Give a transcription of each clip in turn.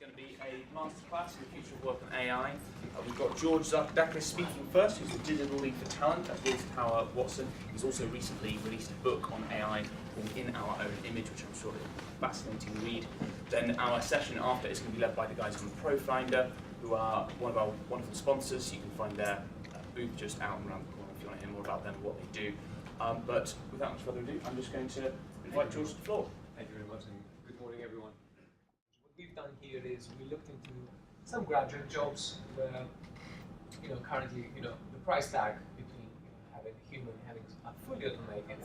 going to be a masterclass in the future of work on AI. We've got George Zarkadakis speaking first, who's a digital lead for talent, as well as Tower Watson, who's also recently released a book on AI called In Our Own Image, which I'm sure is a fascinating read. Then our session after is going to be led by the guys from ProFinder, who are one of our wonderful sponsors. You can find their booth just out and around the corner if you want to hear more about them and what they do. But without much further ado, I'm just going to invite George to the floor. Thank you very much, and good morning, everyone. What we've done here is we looked into some graduate jobs where, currently, the price tag between having a human, having a fully automated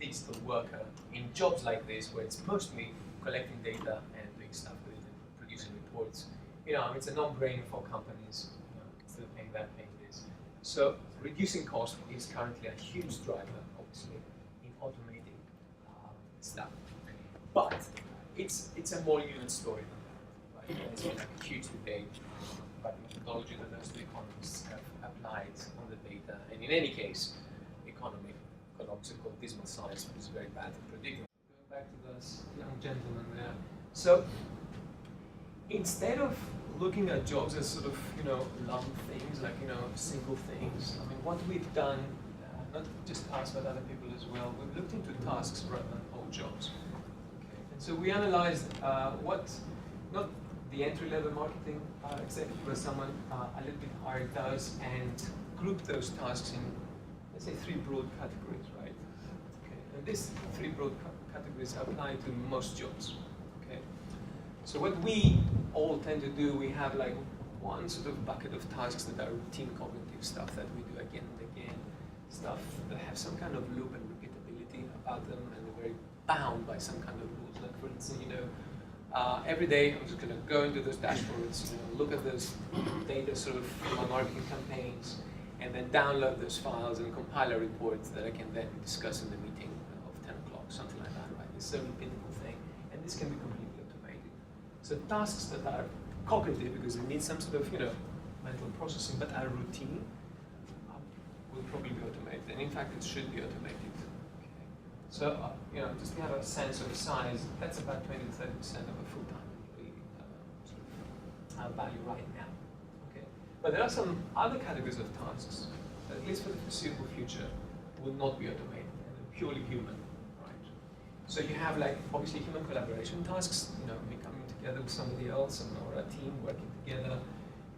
digital worker in jobs like this, where it's mostly collecting data and doing stuff with it and producing reports. It's a non-brainer for companies. Instead of paying that, paying this. So reducing cost is currently a huge driver, obviously, in automating stuff. But it's a more nuanced story than that. Right? There's been like a huge debate about the methodology that those two economists have applied on the data. And in any case, economics are called dismal science, which is very bad at predicting. Going back to this young gentleman there. So instead of looking at jobs as sort of, lump things, like, single things, I mean, what we've done, not just us, but other people as well, we've looked into tasks rather than whole jobs. Okay. And so we analyzed not the entry-level marketing executive, but someone a little bit higher does, and grouped those tasks in, let's say, 3 broad categories, right? Okay. And these 3 broad categories apply to most jobs. Okay. So what we all tend to do, we have like one sort of bucket of tasks that are routine cognitive stuff that we do again and again, stuff that have some kind of loop and repeatability about them, and they're very bound by some kind of rules. Like, for instance, every day I'm just going to go into those dashboards, look at those data sort of from my marketing campaigns, and then download those files and compile a report that I can then discuss in the meeting of 10 o'clock, something like that, right? It's a repeatable thing, and this can be completely automated. So tasks that are cognitive, because they need some sort of, mental processing, but are routine, will probably be automated, and in fact, it should be automated. Okay. So, just to have a sense of size, that's about 20 to 30% of a full-time employee sort of value right now. Okay. But there are some other categories of tasks that, at least for the foreseeable future, will not be automated, and they're purely human, right? So you have, like, obviously human collaboration tasks, me coming together with somebody else, or a team working together,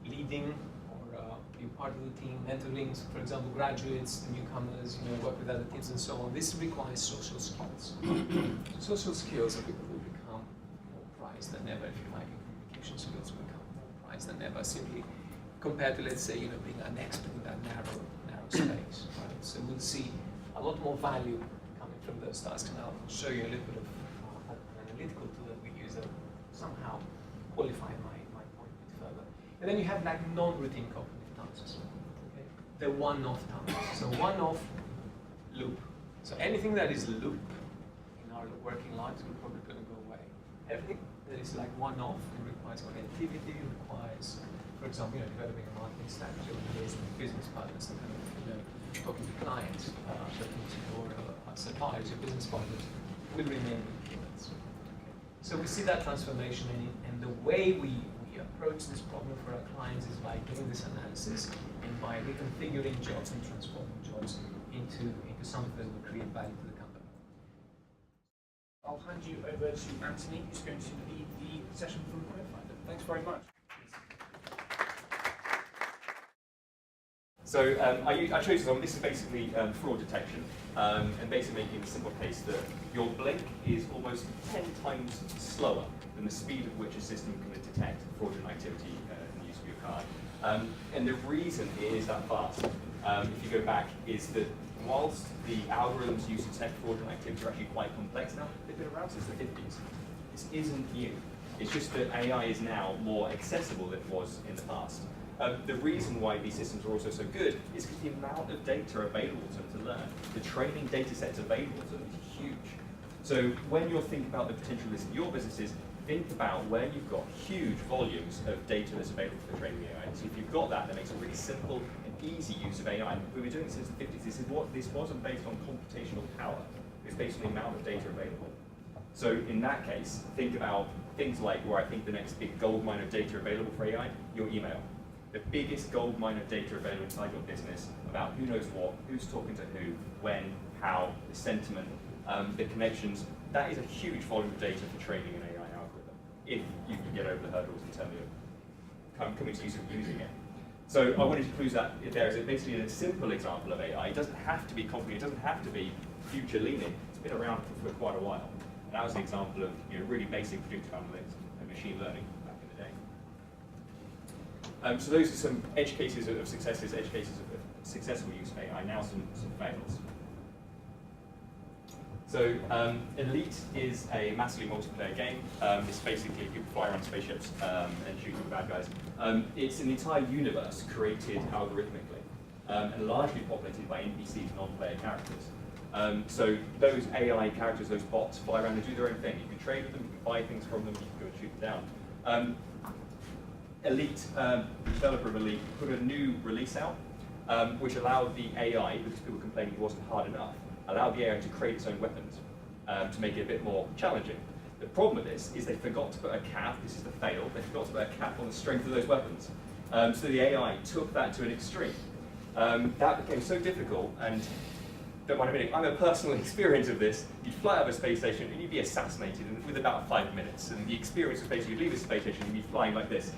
leading, or being part of the team, mentoring, for example, graduates, newcomers, work with other teams and so on. This requires social skills. Social skills are people who become more prized than ever, if you like, and communication skills become more prized than ever, simply compared to, let's say, being an expert in that narrow space, right? So we'll see a lot more value coming from those tasks, and I'll show you a little bit of an analytical tool that we use that somehow qualify my point a bit further. And then you have like non-routine cognitive tasks. Okay? The one-off tasks. So one-off loop. So anything that is loop in our working lives is probably going to go away. Everything that is like one-off and requires creativity, requires, for example, developing a marketing strategy, or engaging with business partners, and kind of, talking to clients, or suppliers, your business partners, will remain with humans. Okay. So we see that transformation, and the way we approach this problem for our clients is by doing this analysis and by reconfiguring jobs and transforming jobs into something that will create value to the company. I'll hand you over to Antony, who's going to lead the session from ProFinder. Thanks very much. So I chose this one. This is basically fraud detection, and basically making the simple case that your blink is almost 10 times slower than the speed at which a system can detect fraudulent activity in the use of your card. And the reason it is that fast, if you go back, is that whilst the algorithms used to detect fraudulent activity are actually quite complex now, they've been around since the 50s. This isn't new. It's just that AI is now more accessible than it was in the past. The reason why these systems are also so good is because the amount of data available to them to learn, the training data sets available to them is huge. So when you're thinking about the potential risk of your businesses, think about where you've got huge volumes of data that's available for training AI. So if you've got that makes a really simple and easy use of AI. We've been doing it since the 50s. This wasn't based on computational power. It's based on the amount of data available. So in that case, think about things like where I think the next big gold mine of data available for AI, your email. The biggest gold mine of data available inside your business about who knows what, who's talking to who, when, how, the sentiment, the connections. That is a huge volume of data for training an AI algorithm, if you can get over the hurdles in terms of coming to use of using it. So I wanted to include that there as basically a simple example of AI. It doesn't have to be complicated, it doesn't have to be future leaning. It's been around for quite a while. And that was an example of really basic predictive analytics and machine learning back in the day. So those are some edge cases of successes, edge cases of successful use of AI. Now some fails. So Elite is a massively multiplayer game. It's basically people fly around spaceships and shoot the bad guys. It's an entire universe created algorithmically and largely populated by NPCs, non-player characters. So those AI characters, those bots, fly around and do their own thing. You can trade with them, you can buy things from them, you can go and shoot them down. Elite, the developer of Elite, put a new release out, which allowed the AI, because people were complaining it wasn't hard enough, allowed the AI to create its own weapons to make it a bit more challenging. The problem with this is they forgot to put a cap, this is the fail, they forgot to put a cap on the strength of those weapons. So the AI took that to an extreme. That became so difficult, and don't mind admitting, I'm a personal experience of this. You'd fly out of a space station and you'd be assassinated within about 5 minutes. And the experience of basically you'd leave a space station and you'd be flying like this,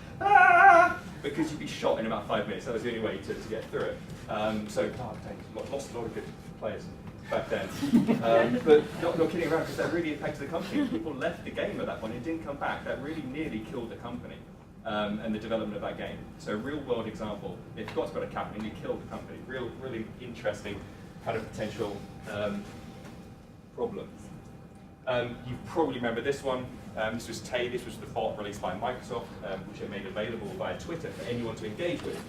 because you'd be shot in about 5 minutes. That was the only way to get through it. Lost a lot of good players back then. But not kidding around, because that really impacted the company. People left the game at that point and didn't come back. That really nearly killed the company and the development of that game. So a real world example. They forgot to put a cap and it killed the company. Really interesting kind of potential problem. You probably remember this one. This was Tay. This was the bot released by Microsoft, which it made available via Twitter for anyone to engage with.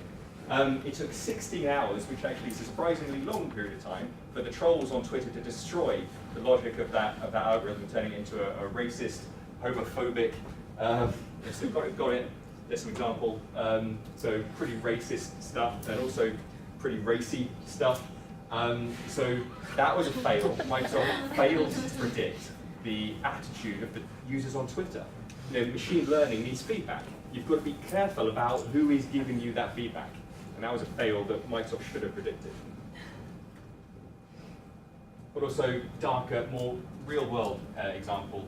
It took 16 hours, which actually is a surprisingly long period of time, for the trolls on Twitter to destroy the logic of that algorithm, turning it into a racist, homophobic. So got it. There's some example. So pretty racist stuff, and also pretty racy stuff. So that was a fail. Microsoft failed to predict the attitude of the users on Twitter. Machine learning needs feedback. You've got to be careful about who is giving you that feedback. And that was a fail that Microsoft should have predicted. But also darker, more real-world example.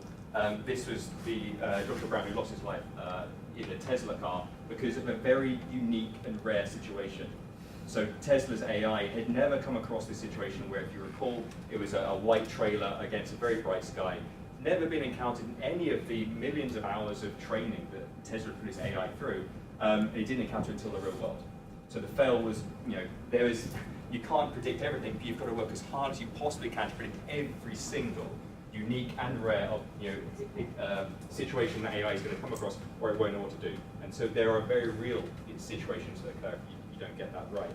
This was the Joshua Brown who lost his life in a Tesla car because of a very unique and rare situation. So Tesla's AI had never come across this situation where, if you recall, it was a white trailer against a very bright sky. Never been encountered in any of the millions of hours of training that Tesla put its AI through, and it didn't encounter it until the real world. So the fail was, you can't predict everything, but you've got to work as hard as you possibly can to predict every single unique and rare situation that AI is going to come across where it won't know what to do. And so there are very real situations that occur if you don't get that right.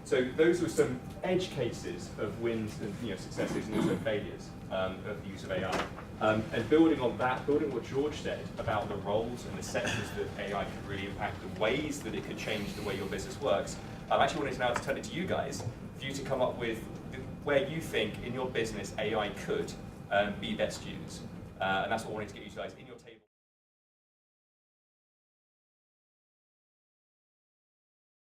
So those were some edge cases of wins and successes and also failures of the use of AI. And building on that, building what George said about the roles and the sectors that AI could really impact, the ways that it could change the way your business works, I actually wanted now to turn it to you guys for you to come up with where you think in your business AI could be best used. And that's what I wanted to get you guys in.